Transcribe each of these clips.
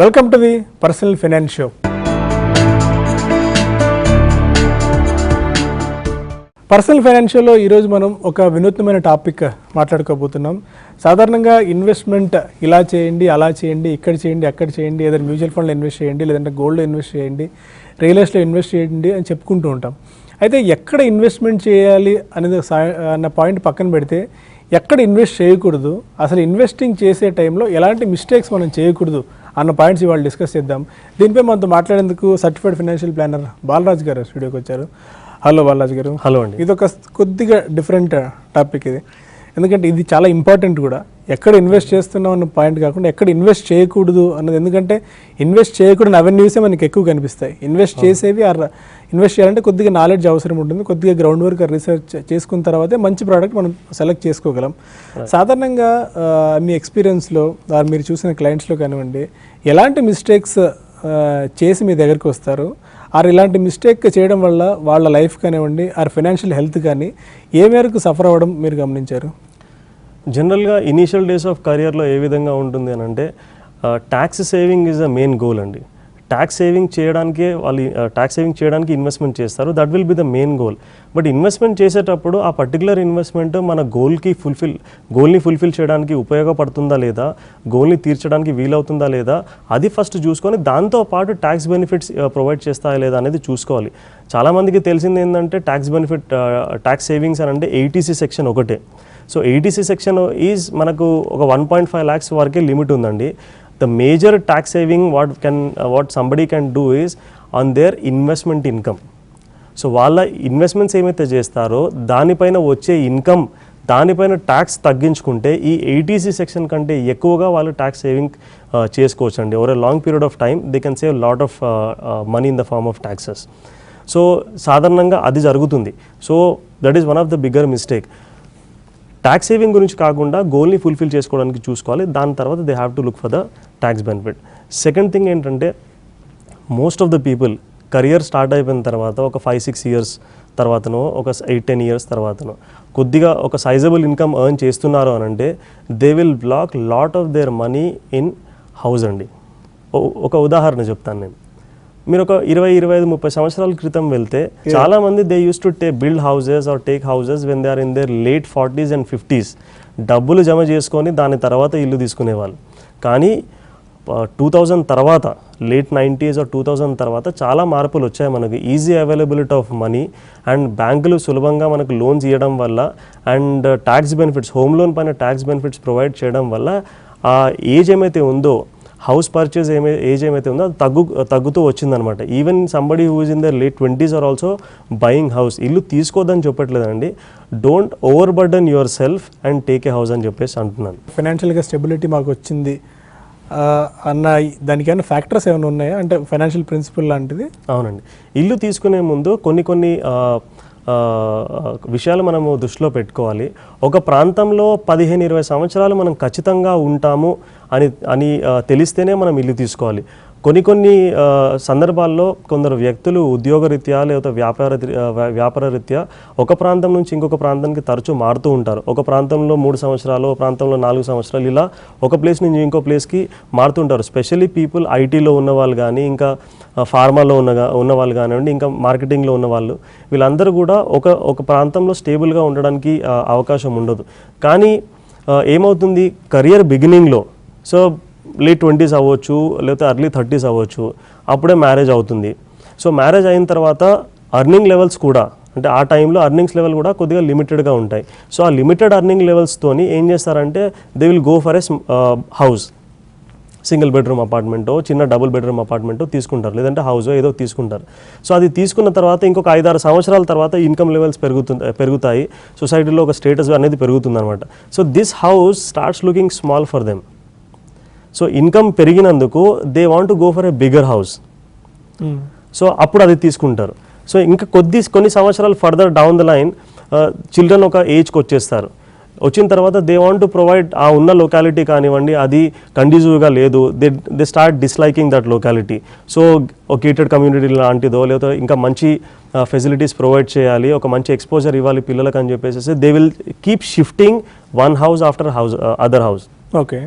Welcome to the personal finance show. Personal finance షోలో ఈరోజు మనం ఒక వినూత్నమైన టాపిక్ మాట్లాడుకోబోతున్నాం. సాధారణంగా ఇన్వెస్ట్మెంట్ ఇలా చేయండి, అలా చేయండి, ఇక్కడ చేయండి, అక్కడ చేయండి, ఏదైనా మ్యూచువల్ ఫండ్లో ఇన్వెస్ట్ చేయండి, లేదంటే గోల్డ్లో ఇన్వెస్ట్ చేయండి, రియల్ ఎస్టేట్లో ఇన్వెస్ట్ చేయండి అని చెప్పుకుంటూ ఉంటాం. అయితే ఎక్కడ ఇన్వెస్ట్మెంట్ చేయాలి అనేది అన్న పాయింట్ పక్కన పెడితే ఎక్కడ ఇన్వెస్ట్ చేయకూడదు, అసలు ఇన్వెస్టింగ్ చేసే టైంలో ఎలాంటి మిస్టేక్స్ మనం చేయకూడదు అన్న పాయింట్స్ ఇవాళ డిస్కస్ చేద్దాం. దీనిపై మనతో మాట్లాడేందుకు సర్టిఫైడ్ ఫైనాన్షియల్ ప్లానర్ బాలరాజ్ గారు స్టూడియోకి వచ్చారు. హలో బాలరాజ్ గారు. హలో అండి. ఇది ఒక కొద్దిగా డిఫరెంట్ టాపిక్ ఇది, ఎందుకంటే ఇది చాలా ఇంపార్టెంట్ కూడా. ఎక్కడ ఇన్వెస్ట్ చేస్తున్నాం అన్న పాయింట్ కాకుండా ఎక్కడ ఇన్వెస్ట్ చేయకూడదు అన్నది, ఎందుకంటే ఇన్వెస్ట్ చేయకూడని అవెన్యూసే మనకి ఎక్కువ కనిపిస్తాయి. ఇన్వెస్ట్ చేసేవి ఇన్వెస్ట్ చేయాలంటే కొద్దిగా నాలెడ్జ్ అవసరం ఉంటుంది, కొద్దిగా గ్రౌండ్ వర్క్ రీసెర్చ్ చేసుకున్న తర్వాతే మంచి ప్రోడక్ట్ మనం సెలెక్ట్ చేసుకోగలం. సాధారణంగా మీ ఎక్స్పీరియన్స్లో మీరు చూసిన క్లయింట్స్లో కానివ్వండి, ఎలాంటి మిస్టేక్స్ చేసి మీ దగ్గరికి వస్తారు, ఇలాంటి మిస్టేక్ చేయడం వల్ల వాళ్ళ లైఫ్ కానివ్వండి, ఫైనాన్షియల్ హెల్త్ కానీ ఏ మేరకు సఫర్ అవ్వడం మీరు గమనించారు? జనరల్గా ఇనీషియల్ డేస్ ఆఫ్ కెరియర్లో ఏ విధంగా ఉంటుంది అని అంటే, tax saving is a main goal అండి. ట్యాక్స్ సేవింగ్ చేయడానికి ఇన్వెస్ట్మెంట్ చేస్తారు. That will be the main goal. But investment చేసేటప్పుడు ఆ పర్టికులర్ ఇన్వెస్ట్మెంట్ మన గోల్ని ఫుల్ఫిల్ చేయడానికి ఉపయోగపడుతుందా లేదా, గోల్ని తీర్చడానికి వీలవుతుందా లేదా, అది ఫస్ట్ చూసుకొని దాంతోపాటు ట్యాక్స్ బెనిఫిట్స్ ప్రొవైడ్ చేస్తాయా లేదా అనేది చూసుకోవాలి. చాలామందికి తెలిసింది ఏంటంటే ట్యాక్స్ సేవింగ్స్ అని అంటే 80C సెక్షన్ ఒకటే. సో 80C సెక్షన్ ఈజ్ మనకు ఒక 1.5 lakhs వరకే లిమిట్ ఉందండి. The major tax saving what somebody can do is on their investment income. So వాళ్ళ ఇన్వెస్ట్మెంట్స్ ఏమైతే చేస్తారో దానిపైన వచ్చే ఇన్కమ్, దానిపైన ట్యాక్స్ తగ్గించుకుంటే ఈ 80C సెక్షన్ కంటే ఎక్కువగా వాళ్ళు ట్యాక్స్ సేవింగ్ చేసుకోవచ్చు అండి. Over a long period of time they can save lot of money in the form of taxes. So సాధారణంగా అది జరుగుతుంది. So that is one of the bigger mistake. Tax saving గురించి కాకుండా గోల్ని ఫుల్ఫిల్ చేసుకోవడానికి చూసుకోవాలి. దాని తర్వాత they have to look for the tax benefit. Second thing ఏంటంటే, most of the people career start అయిపోయిన తర్వాత ఒక 5-6 years తర్వాతనో, ఒక 8-10 years తర్వాతనో కొద్దిగా ఒక సైజబుల్ ఇన్కమ్ ఎర్న్ చేస్తున్నారు అని అంటే they will block lot of their money in house అండి. ఒక ఉదాహరణ చెప్తాను నేను. మీరు ఒక 20-25-30 సంవత్సరాల క్రితం వెళ్తే చాలా మంది they use to build houses or take houses when they are in their late 40s and 50s. డబ్బులు జమ చేసుకొని దాని తర్వాత ఇల్లు తీసుకునేవాళ్ళు. కానీ 2000 తర్వాత, లేట్ 90s or 2000 తర్వాత చాలా మార్పులు వచ్చాయి. మనకు easy availability of money and బ్యాంకులు సులభంగా మనకు లోన్స్ ఇవ్వడం వల్ల and tax benefits, home loan పైన ట్యాక్స్ బెనిఫిట్స్ ప్రొవైడ్ చేయడం వల్ల ఆ ఏజ్ ఏమైతే ఉందో, హౌస్ పర్చేజ్ ఏజ్ ఏమైతే ఉందో అది తగ్గుతూ వచ్చిందనమాట. Even somebody who is in their late 20s are also buying house. ఇల్లు తీసుకోవద్దని చెప్పట్లేదండి, don't over burden your self and take a house అని చెప్పేసి అంటున్నాను. ఫైనాన్షియల్గా స్టెబిలిటీ మాకు వచ్చింది అన్న దానికైనా ఫ్యాక్టర్స్ ఏమైనా ఉన్నాయా, అంటే ఫైనాన్షియల్ ప్రిన్సిపల్ లాంటిది? అవునండి. ఇల్లు తీసుకునే ముందు కొన్ని విషయాలు మనము దృష్టిలో పెట్టుకోవాలి. ఒక ప్రాంతంలో 15-20 సంవత్సరాలు మనం ఖచ్చితంగా ఉంటాము అని తెలిస్తేనే మనం ఇల్లు తీసుకోవాలి. కొన్ని సందర్భాల్లో కొందరు వ్యక్తులు ఉద్యోగరీత్యా లేదా వ్యాపార రీత్యా ఒక ప్రాంతం నుంచి ఇంకొక ప్రాంతానికి తరచూ మారుతూ ఉంటారు. ఒక ప్రాంతంలో 3 సంవత్సరాలు, ఒక ప్రాంతంలో 4 సంవత్సరాలు, ఇలా ఒక ప్లేస్ నుంచి ఇంకో ప్లేస్కి మారుతుంటారు. స్పెషల్లీ పీపుల్ ఐటీలో ఉన్నవాళ్ళు కానీ, ఇంకా ఫార్మాలో ఉన్న వాళ్ళు కానివ్వండి, ఇంకా మార్కెటింగ్లో ఉన్నవాళ్ళు, వీళ్ళందరూ కూడా ఒక ప్రాంతంలో స్టేబుల్గా ఉండడానికి అవకాశం ఉండదు. కానీ ఏమవుతుంది, కెరియర్ బిగినింగ్లో, సో లేట్ 20s అవ్వచ్చు, లేకపోతే ఎర్లీ 30s అవ్వచ్చు, అప్పుడే మ్యారేజ్ అవుతుంది. సో మ్యారేజ్ అయిన తర్వాత అర్నింగ్ లెవెల్స్ కూడా, అంటే ఆ టైంలో అర్నింగ్స్ లెవెల్ కూడా కొద్దిగా లిమిటెడ్గా ఉంటాయి. సో ఆ లిమిటెడ్ అర్నింగ్ లెవెల్స్తోని ఏం చేస్తారంటే they will go for a house, single bedroom అపార్ట్మెంటో, చిన్న డబుల్ బెడ్రూమ్ అపార్ట్మెంటో తీసుకుంటారు, లేదంటే హౌస్ ఏదో తీసుకుంటారు. సో అది తీసుకున్న తర్వాత ఇంకొక 5-6 సంవత్సరాల తర్వాత ఇన్కమ్ లెవెల్స్ పెరుగుతాయి, సొసైటీలో ఒక స్టేటస్ అనేది పెరుగుతుంది అనమాట. So this house starts looking small for them. So income పెరిగినందుకు they want to go for a bigger house. So అప్పుడు అది తీసుకుంటారు. సో ఇంకా కొన్ని సంవత్సరాలు further down the line children ఒక ఏజ్కి వచ్చేస్తారు. వచ్చిన తర్వాత దే వాంట్ టు ప్రొవైడ్, ఆ ఉన్న లొకాలిటీ కానివ్వండి అది కండ్యూజివ్గా లేదు, they start disliking that locality. So ఒక గేటెడ్ కమ్యూనిటీ లాంటిదో, లేకపోతే ఇంకా మంచి ఫెసిలిటీస్ ప్రొవైడ్ చేయాలి, ఒక మంచి ఎక్స్పోజర్ ఇవ్వాలి పిల్లలకు అని చెప్పేసి they will keep shifting one house after house, other house. Okay.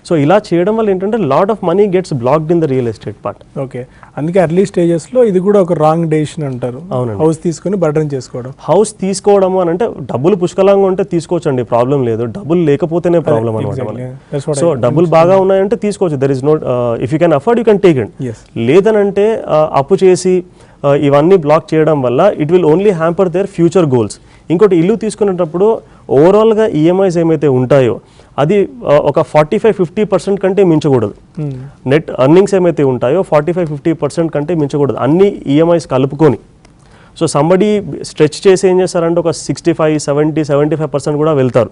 So ఇలా చేయడం వల్ల ఏంటంటే lot of money gets blocked in the real estate part. Okay, అందుకే ఎర్లీ స్టేజెస్లో ఇది కూడా ఒక రాంగ్ డెసిషన్ అంటారు. అవునండి. హౌస్ తీసుకొని బర్డన్ చేసుకోవడం. హౌస్ తీసుకోవడము అని అంటే డబ్బులు పుష్కలంగా ఉంటే తీసుకోవచ్చు అండి, ప్రాబ్లం లేదు. డబ్బులు లేకపోతేనే ప్రాబ్లం అనమాట. సో డబ్బులు బాగా ఉన్నాయంటే తీసుకోవచ్చు. There is no, if you can afford you can take it. లేదనంటే అప్పు చేసి ఇవన్నీ బ్లాక్ చేయడం వల్ల it will only hamper their future goals. ఇంకోటి ఇల్లు తీసుకునేటప్పుడు ఓవరాల్గా ఈఎంఐస్ ఏమైతే ఉంటాయో అది ఒక 45-50% కంటే మించకూడదు. నెట్ అర్నింగ్స్ ఏమైతే ఉంటాయో 45-50% కంటే మించకూడదు, అన్ని ఈఎంఐస్ కలుపుకొని. సో సంబడి స్ట్రెచ్ చేసి ఏం చేస్తారంటే ఒక 65-70-75% కూడా వెళ్తారు.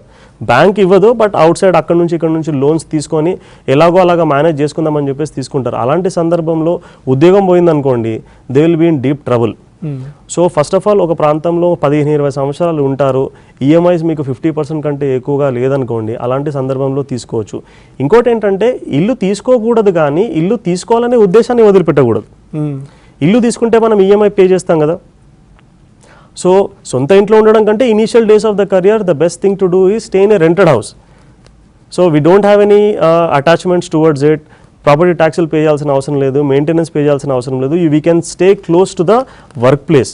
బ్యాంక్ ఇవ్వదు, బట్ అవుట్ సైడ్ అక్కడ నుంచి ఇక్కడ నుంచి లోన్స్ తీసుకొని ఎలాగో అలాగా మేనేజ్ చేసుకుందామని చెప్పేసి తీసుకుంటారు. అలాంటి సందర్భంలో ఉద్యోగం పోయిందనుకోండి, they will be in deep trouble. So first of all ఒక ప్రాంతంలో 15-20 సంవత్సరాలు ఉంటారు, ఈఎంఐస్ మీకు 50% కంటే ఎక్కువగా లేదనుకోండి, అలాంటి సందర్భంలో తీసుకోవచ్చు. ఇంకోటి ఏంటంటే ఇల్లు తీసుకోకూడదు, కానీ ఇల్లు తీసుకోవాలనే ఉద్దేశాన్ని వదిలిపెట్టకూడదు. ఇల్లు తీసుకుంటే మనం ఈఎంఐ పే చేస్తాం కదా. సో సొంత ఇంట్లో ఉండడం కంటే initial days of the career the best thing to do is stay in a rented house. So we don't have any attachments towards it. Property ట్యాక్స్లు పే చేయాల్సిన అవసరం లేదు, మెయింటెనెన్స్ పే చేయాల్సిన అవసరం లేదు. We can stay close to the work place.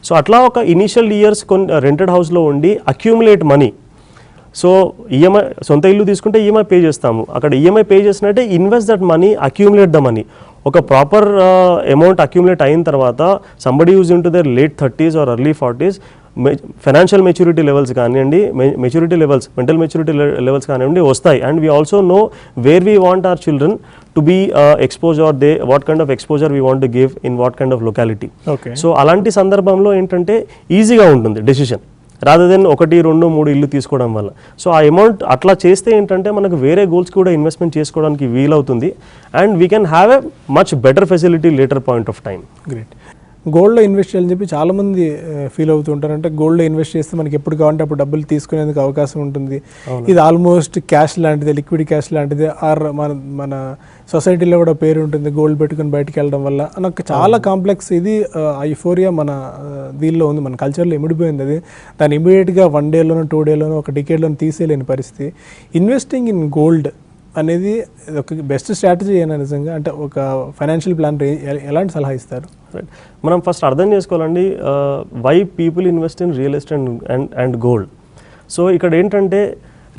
So అట్లా ఒక initial years కొన్ని రెంటెడ్ హౌస్లో ఉండి అక్యూములేట్ మనీ. సో ఈఎంఐ సొంత ఇల్లు తీసుకుంటే ఈఎంఐ పే చేస్తాము, అక్కడ ఈఎంఐ పే చేసినట్టే invest that money, accumulate the money. ఒక ప్రాపర్ అమౌంట్ అక్యూములేట్ అయిన తర్వాత somebody use in to their late 30s or early 40s financial maturity levels కానివ్వండి, maturity levels, mental maturity levels కానివ్వండి వస్తాయి. And we also know where we want our children to be expose or they what kind of exposure we want to give in what kind of locality. So అలాంటి సందర్భంలో ఏంటంటే ఈజీగా ఉంటుంది decision, rather than 1, 2, 3 ఇల్లు తీసుకోవడం వల్ల. So ఆ amount అట్లా చేస్తే ఏంటంటే మనకు వేరే గోల్స్ కూడా ఇన్వెస్ట్మెంట్ చేసుకోవడానికి వీలవుతుంది. And we can have a much better facility later point of time. Great. గోల్డ్లో ఇన్వెస్ట్ చేయాలని చెప్పి చాలామంది ఫీల్ అవుతూ ఉంటారు. అంటే గోల్డ్లో ఇన్వెస్ట్ చేస్తే మనకి ఎప్పుడు కావాలంటే అప్పుడు డబ్బులు తీసుకునేందుకు అవకాశం ఉంటుంది. ఇది ఆల్మోస్ట్ క్యాష్ లాంటిది, లిక్విడ్ క్యాష్ లాంటిది. ఆర్ మన సొసైటీలో కూడా పేరు ఉంటుంది గోల్డ్ పెట్టుకుని బయటకు వెళ్ళడం వల్ల. నాకు చాలా కాంప్లెక్స్ ఇది ఐఫోరియా మన దీనిలో ఉంది, మన కల్చర్లో ఇమిడిపోయింది. అది దాన్ని ఇమీడియట్గా 1 డేలోనో 2 డేలోనో 1 డికేడ్లోనో తీసేయలేని పరిస్థితి. ఇన్వెస్టింగ్ ఇన్ గోల్డ్ అనేది ఒక బెస్ట్ స్ట్రాటజీ అయినా నిజంగా, అంటే ఒక ఫైనాన్షియల్ ప్లాన్ ఎలాంటి సలహా ఇస్తారు? మనం ఫస్ట్ అర్థం చేసుకోవాలండి why people invest in real estate and gold. So ఇక్కడ ఏంటంటే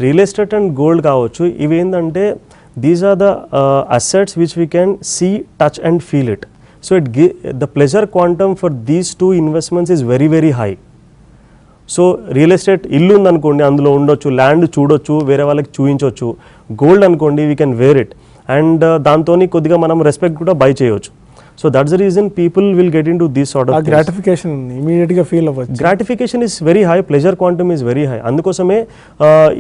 రియల్ ఎస్టేట్ అండ్ గోల్డ్ కావచ్చు, ఇవి ఏంటంటే these are the assets which we can see, touch and feel it. So the pleasure quantum for these 2 investments is very very high. So real estate ఇల్లు ఉందనుకోండి, అందులో ఉండొచ్చు, land చూడొచ్చు, వేరే వాళ్ళకి చూపించవచ్చు. గోల్డ్ అనుకోండి we can wear it, and దాంతో కొద్దిగా మనం రెస్పెక్ట్ కూడా బై చేయవచ్చు. So that's the reason people will get in to this sort of gratification ఇమీడియట్గా ఫీల్ అవ్వచ్చు. Gratification is very high, pleasure quantum is very high. అందుకోసమే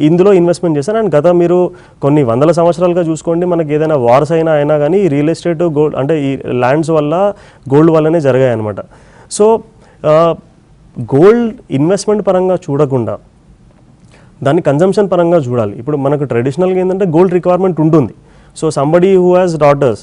ఇందులో ఇన్వెస్ట్మెంట్ చేశాను. అండ్ గత మీరు కొన్ని 100 సంవత్సరాలుగా చూసుకోండి, మనకి ఏదైనా వార్స్ అయినా కానీ రియల్ ఎస్టేట్ గోల్డ్ అంటే ఈ ల్యాండ్స్ వల్ల గోల్డ్ వల్లనే జరిగాయి అనమాట. సో గోల్డ్ ఇన్వెస్ట్మెంట్ పరంగా చూడకుండా దాన్ని కన్జంప్షన్ పరంగా చూడాలి. ఇప్పుడు మనకు ట్రెడిషనల్గా ఏంటంటే గోల్డ్ రిక్వైర్మెంట్ ఉంటుంది. So somebody who has daughters,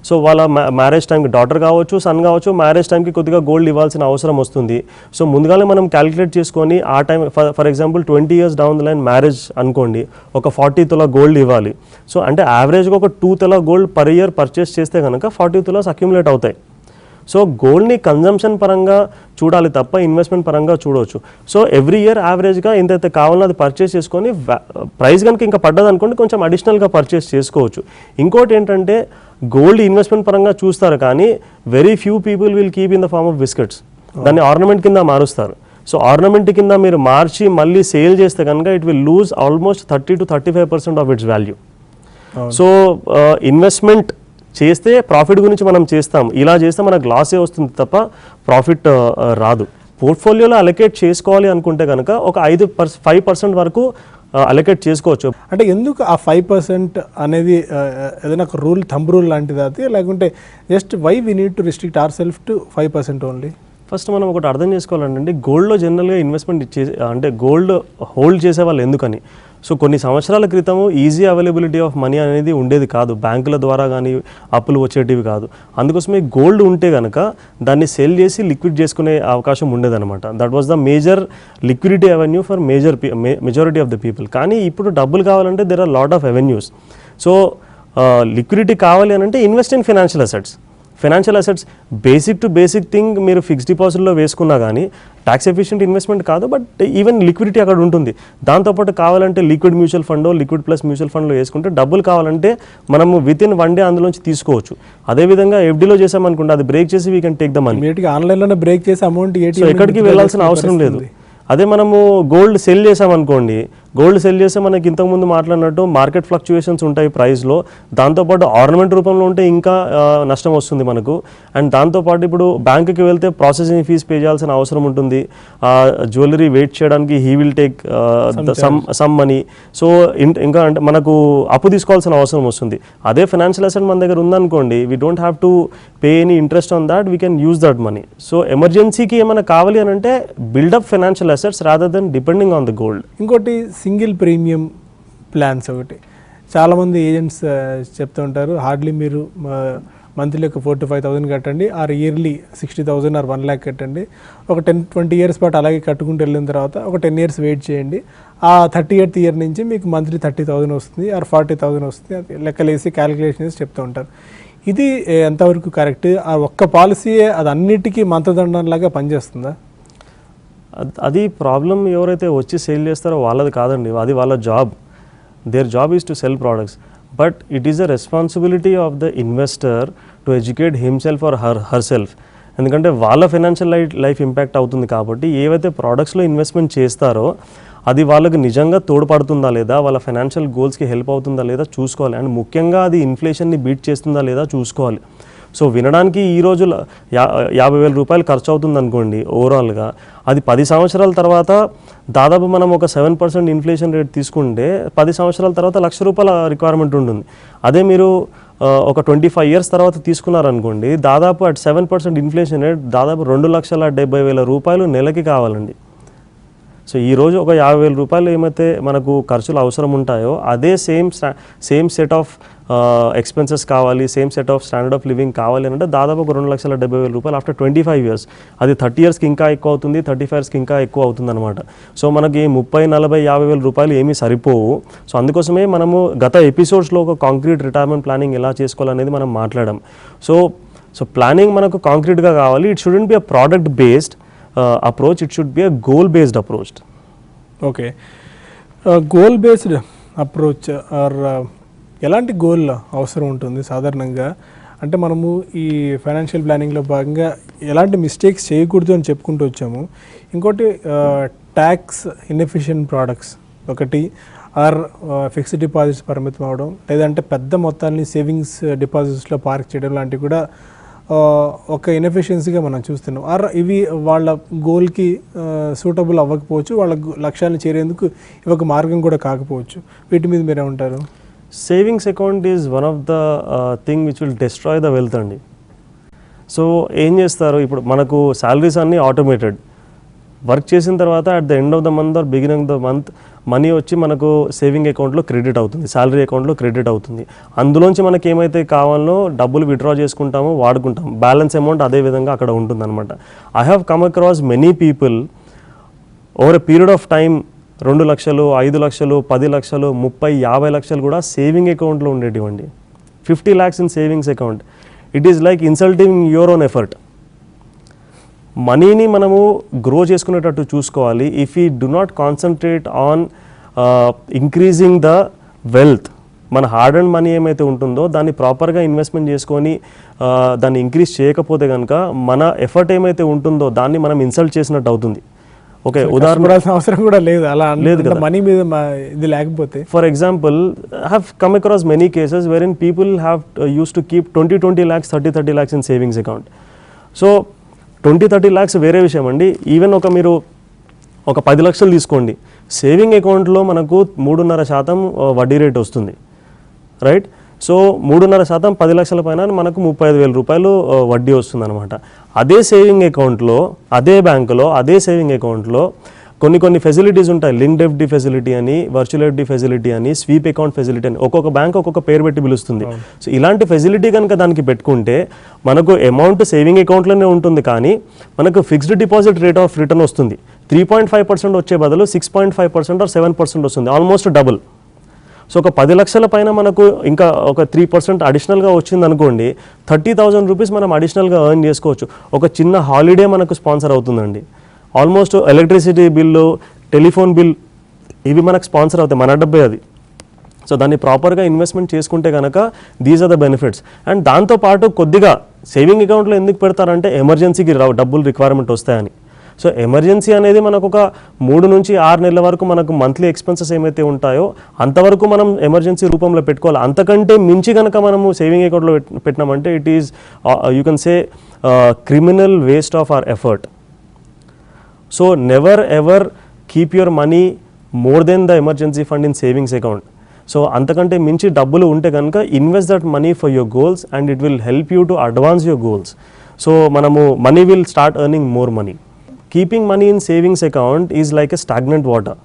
so వాళ్ళ మ్యారేజ్ టైంకి డాటర్ కావచ్చు, సన్ కావచ్చు, మ్యారేజ్ టైంకి కొద్దిగా గోల్డ్ ఇవ్వాల్సిన అవసరం వస్తుంది. సో ముందుగానే మనం క్యాలిక్యులేట్ చేసుకొని ఆ time for example 20 years down the line marriage అనుకోండి, ఒక 40 తులా గోల్డ్ ఇవ్వాలి. సో అంటే యావరేజ్గా ఒక 2 తులా గోల్డ్ పర్ ఇయర్ పర్చేస్ చేస్తే కనుక 40 తులాస్ అక్యుములేట్ అవుతాయి. సో గోల్డ్ని కన్జంప్షన్ పరంగా చూడాలి తప్ప ఇన్వెస్ట్మెంట్ పరంగా చూడవచ్చు. సో ఎవ్రీ ఇయర్ యావరేజ్గా ఎంతైతే కావాలో అది పర్చేస్ చేసుకొని ప్రైస్ కనుక ఇంకా పడ్డది అనుకోండి కొంచెం అడిషనల్గా పర్చేస్ చేసుకోవచ్చు. ఇంకోటి ఏంటంటే గోల్డ్ ఇన్వెస్ట్మెంట్ పరంగా చూస్తారు, కానీ very few people will keep in the form of biscuits. దాన్ని ఆర్నమెంట్ కింద మారుస్తారు. సో ఆర్నమెంట్ కింద మీరు మార్చి మళ్ళీ సేల్ చేస్తే కనుక it will lose almost 30-35% of it's value. So investment చేస్తే ప్రాఫిట్ గురించి మనం చేస్తాం, ఇలా చేస్తే మనకు లాసే వస్తుంది తప్ప ప్రాఫిట్ రాదు. పోర్ట్ఫోలియోలో అలొకేట్ చేసుకోవాలి అనుకుంటే కనుక ఒక 5% వరకు అలొకేట్ చేసుకోవచ్చు. అంటే ఎందుకు ఆ 5% అనేది ఏదైనా ఒక రూల్, థంబ్ రూల్ లాంటిది అది, లేకుంటే just why we need to restrict our self to 5% only? First మనం ఒకటి అర్థం చేసుకోవాలంటే గోల్డ్లో జనరల్గా ఇన్వెస్ట్మెంట్ అంటే గోల్డ్ హోల్డ్ చేసే వాళ్ళు ఎందుకని, సో కొన్ని సంవత్సరాల క్రితము ఈజీ అవైలబిలిటీ ఆఫ్ మనీ అనేది ఉండేది కాదు, బ్యాంకుల ద్వారా కానీ అప్పులు వచ్చేటివి కాదు. అందుకోసమే గోల్డ్ ఉంటే కనుక దాన్ని సెల్ చేసి లిక్విడ్ చేసుకునే అవకాశం ఉండేదన్నమాట. That was the major liquidity avenue for majority of the people. కానీ ఇప్పుడు డబ్బులు కావాలంటే there are lot of avenues. So liquidity కావాలి అని అంటే invest in financial assets. Financial assets basic to basic thing మీరు ఫిక్స్డ్ డిపాజిట్లో వేసుకున్నా కానీ ట్యాక్స్ ఎఫిషియెంట్ ఇన్వెస్ట్మెంట్ కాదు, బట్ ఈవెన్ లిక్విడిటీ అక్కడ ఉంటుంది. దాంతోపాటు కావాలంటే లిక్విడ్ మ్యూచువల్ ఫండో లిక్విడ్ ప్లస్ మ్యూచువల్ ఫండ్లో వేసుకుంటే డబ్బులు కావాలంటే మనము విత్ ఇన్ 1 day అందులోంచి తీసుకోవచ్చు. అదేవిధంగా ఎఫ్డీలో చేసామనుకుంటే అది బ్రేక్ చేసి we can take the money. ఆన్లైన్లోనే బ్రేక్ చేసి అమౌంట్ సో ఎక్కడికి వెళ్ళాల్సిన అవసరం లేదు. అదే మనము గోల్డ్ సెల్ చేసామనుకోండి, గోల్డ్ సెల్ చేస్తే మనకి ఇంతకుముందు మాట్లాడినట్టు మార్కెట్ ఫ్లక్చుయేషన్స్ ఉంటాయి ప్రైస్లో, దాంతోపాటు ఆర్నమెంట్ రూపంలో ఉంటే ఇంకా నష్టం వస్తుంది మనకు. అండ్ దాంతోపాటు ఇప్పుడు బ్యాంకుకి వెళ్తే ప్రాసెసింగ్ ఫీజ్ పే చేయాల్సిన అవసరం ఉంటుంది, జ్యువెలరీ వెయిట్ చేయడానికి he will take some money. So ఇంకా అంటే మనకు అప్పు తీసుకోవాల్సిన అవసరం వస్తుంది. అదే ఫైనాన్షియల్ అసెట్ మన దగ్గర ఉందనుకోండి, we don't have to pay any interest on that, we can use that money. So ఎమర్జెన్సీకి ఏమైనా కావాలి అని అంటే build up financial assets rather than depending on the gold. ఇంకోటి సింగిల్ ప్రీమియం ప్లాన్స్ ఒకటి చాలామంది ఏజెంట్స్ చెప్తూ ఉంటారు, హార్డ్లీ మీరు మంత్లీ ఒక 4,000 to 5,000 కట్టండి, ఆర్ ఇయర్లీ 60,000 ఆర్ 1 lakh కట్టండి. ఒక 10-20 years పాటు అలాగే కట్టుకుంటూ వెళ్ళిన తర్వాత ఒక 10 years వెయిట్ చేయండి. ఆ 38th year నుంచి మీకు మంత్లీ 30,000 వస్తుంది ఆర్ 40,000 వస్తుంది. అది లెక్కలేసి క్యాలిక్యులేషన్స్ చెప్తూ ఉంటారు. ఇది ఎంతవరకు కరెక్ట్? ఆ ఒక్క పాలసీయే అది అన్నిటికీ మంత్రదండంలాగా పనిచేస్తుందా? అది ప్రాబ్లం ఎవరైతే వచ్చి సేల్ చేస్తారో వాళ్ళది కాదండి, అది వాళ్ళ job. Their job is to cell products, but it is a responsibility of the investor to educate himself or her self. ఎందుకంటే వాళ్ళ ఫైనాన్షియల్ లైఫ్ ఇంపాక్ట్ అవుతుంది కాబట్టి ఏవైతే ప్రోడక్ట్స్లో ఇన్వెస్ట్మెంట్ చేస్తారో అది వాళ్ళకి నిజంగా తోడ్పడుతుందా లేదా, వాళ్ళ ఫైనాన్షియల్ గోల్స్కి హెల్ప్ అవుతుందా లేదా చూసుకోవాలి. అండ్ ముఖ్యంగా అది ఇన్ఫ్లేషన్ని బీట్ చేస్తుందా లేదా చూసుకోవాలి. సో వినడానికి ఈ రోజు 50,000 రూపాయలు ఖర్చు అవుతుంది అనుకోండి ఓవరాల్గా, అది 10 సంవత్సరాల తర్వాత దాదాపు మనం ఒక 7% ఇన్ఫ్లేషన్ రేట్ తీసుకుంటే 10 సంవత్సరాల తర్వాత ₹1,00,000 రిక్వైర్మెంట్ ఉంటుంది. అదే మీరు ఒక 25 years తర్వాత తీసుకున్నారనుకోండి, దాదాపు అట్ 7% ఇన్ఫ్లేషన్ రేట్ దాదాపు ₹2,70,000 నెలకి కావాలండి. సో ఈరోజు ఒక 50,000 రూపాయలు ఏమైతే మనకు ఖర్చులు అవసరం ఉంటాయో అదే సేమ్ సెట్ ఆఫ్ ఎక్స్పెన్సెస్ కావాలి, same set of standard of living కావాలి అంటే దాదాపు ఒక ₹2,70,000 ఆఫ్టర్ 25 years. అది 30 yearsకి ఇంకా ఎక్కువ అవుతుంది, 35 yearsకి ఇంకా ఎక్కువ అవుతుంది అనమాట. సో మనకి 30, 40, 50,000 రూపాయలు ఏమీ సరిపోవు. సో అందుకోసమే మనము గత ఎపిసోడ్స్లో ఒక కాంక్రీట్ రిటైర్మెంట్ ప్లానింగ్ ఎలా చేసుకోవాలనేది మనం మాట్లాడాం. సో ప్లానింగ్ మనకు కాంక్రీట్గా కావాలి. It shouldn't be a product based approach, it should be a goal based approach. Okay, goal based approach or ఎలాంటి గోల్ అవసరం ఉంటుంది సాధారణంగా? అంటే మనము ఈ ఫైనాన్షియల్ ప్లానింగ్లో భాగంగా ఎలాంటి మిస్టేక్స్ చేయకూడదు అని చెప్పుకుంటూ వచ్చాము. ఇంకోటి ట్యాక్స్ ఇన్ఎఫిషియెంట్ ప్రోడక్ట్స్ ఒకటి, ఆర్ ఫిక్స్డ్ డిపాజిట్స్ పరిమితం అవడం, లేదంటే పెద్ద మొత్తాన్ని సేవింగ్స్ డిపాజిట్స్లో పార్క్ చేయడం లాంటివి కూడా ఒక ఇన్ఎఫిషియన్సీగా మనం చూస్తున్నాం. ఆర్ ఇవి వాళ్ళ గోల్కి సూటబుల్ అవ్వకపోవచ్చు, వాళ్ళ లక్ష్యాన్ని చేరేందుకు ఇవి ఒక మార్గం కూడా కాకపోవచ్చు. వీటి మీద మీరేమంటారు? Savings account is one of the thing which will destroy the wealth అండి. సో ఏం చేస్తారు, ఇప్పుడు మనకు శాలరీస్ అన్నీ ఆటోమేటెడ్, వర్క్ చేసిన తర్వాత at the end of the month or beginning the month money వచ్చి మనకు సేవింగ్ అకౌంట్లో క్రెడిట్ అవుతుంది, శాలరీ అకౌంట్లో క్రెడిట్ అవుతుంది. అందులోంచి మనకి ఏమైతే కావాలో డబ్బులు విత్డ్రా చేసుకుంటామో వాడుకుంటాం, బ్యాలెన్స్ అమౌంట్ అదే విధంగా అక్కడ ఉంటుంది అనమాట. I have come across many people over a period of time 2 లక్షలు, 5 లక్షలు, 10 లక్షలు, 30, 50 లక్షలు కూడా సేవింగ్ అకౌంట్లో ఉండేటివండి. 50 lakhs in savings account. It is like insulting your own effort. మనీని మనము గ్రో చేసుకునేటట్టు చూసుకోవాలి. If you do not concentrate on increasing the wealth, మన హార్డ్ అండ్ మనీ ఏమైతే ఉంటుందో దాన్ని ప్రాపర్గా ఇన్వెస్ట్మెంట్ చేసుకొని దాన్ని ఇంక్రీజ్ చేయకపోతే కనుక మన ఎఫర్ట్ ఏమైతే ఉంటుందో దాన్ని మనం ఇన్సల్ట్ చేసినట్టు అవుతుంది. ఓకే, ఉదాహరణ అవసరం కూడా లేదు, అలా లేదు కదా, మనీ మీద ఇది లేకపోతే. For example, I have come across many cases where in people have use to keep 20 lakhs, 30 lakhs in savings account. So 20-30 lakhs వేరే విషయం అండి. ఈవెన్ మీరు ఒక 10 లక్షలు తీసుకోండి, సేవింగ్ అకౌంట్లో మనకు 3.5% వడ్డీ రేట్ వస్తుంది, రైట్? సో 3.5% 10 లక్షల పైన మనకు 35,000 రూపాయలు వడ్డీ వస్తుంది అనమాట. అదే సేవింగ్ అకౌంట్లో, అదే బ్యాంకులో, అదే సేవింగ్ అకౌంట్లో కొన్ని ఫెసిలిటీస్ ఉంటాయి, లింక్డ్ ఎఫ్డి ఫెసిలిటీ అని, వర్చువల్ ఎఫ్డి ఫెసిలిటీ అని, స్వీప్ అకౌంట్ ఫెసిలిటీ అని, ఒక్కొక్క బ్యాంక్ ఒక్కొక్క పేరు పెట్టి పిలుస్తుంది. సో ఇలాంటి ఫెసిలిటీ కనుక దానికి పెట్టుకుంటే మనకు అమౌంట్ సేవింగ్ అకౌంట్లోనే ఉంటుంది, కానీ మనకు fixed deposit rate of return వస్తుంది. 3.5% వచ్చే బదులు 6.5% ఆర్ 7% వస్తుంది, ఆల్మోస్ట్ డబుల్. సో ఒక 10 లక్షల పైన మనకు ఇంకా ఒక 3% అడిషనల్గా వచ్చింది అనుకోండి, 30,000 రూపీస్ మనం అడిషనల్గా ఎర్న్ చేసుకోవచ్చు. ఒక చిన్న హాలిడే మనకు స్పాన్సర్ అవుతుందండి. Almost electricity bill, telephone bill ఇవి మనకు స్పాన్సర్ అవుతాయి, మన డబ్బే అది. సో దాన్ని ప్రాపర్గా ఇన్వెస్ట్మెంట్ చేసుకుంటే కనుక these are the benefits. And దాంతోపాటు కొద్దిగా సేవింగ్ అకౌంట్లో ఎందుకు పెడతారంటే ఎమర్జెన్సీకి డబ్బులు రిక్వైర్మెంట్ వస్తాయని. సో ఎమర్జెన్సీ అనేది మనకు ఒక 3 నుంచి 6 నెలల వరకు మనకు మంత్లీ ఎక్స్పెన్సెస్ ఏమైతే ఉంటాయో అంతవరకు మనం ఎమర్జెన్సీ రూపంలో పెట్టుకోవాలి. అంతకంటే మించి కనుక మనము సేవింగ్ అకౌంట్లో పెట్టినామంటే it is you can say criminal waste of our effort. So never ever keep your money more than the emergency fund in savings account. So అంతకంటే మించి డబ్బులు ఉంటే కనుక invest that money for your goals and it will help you to advance your goals. So మనము money will start earning more money. Keeping money in savings account is like a stagnant water.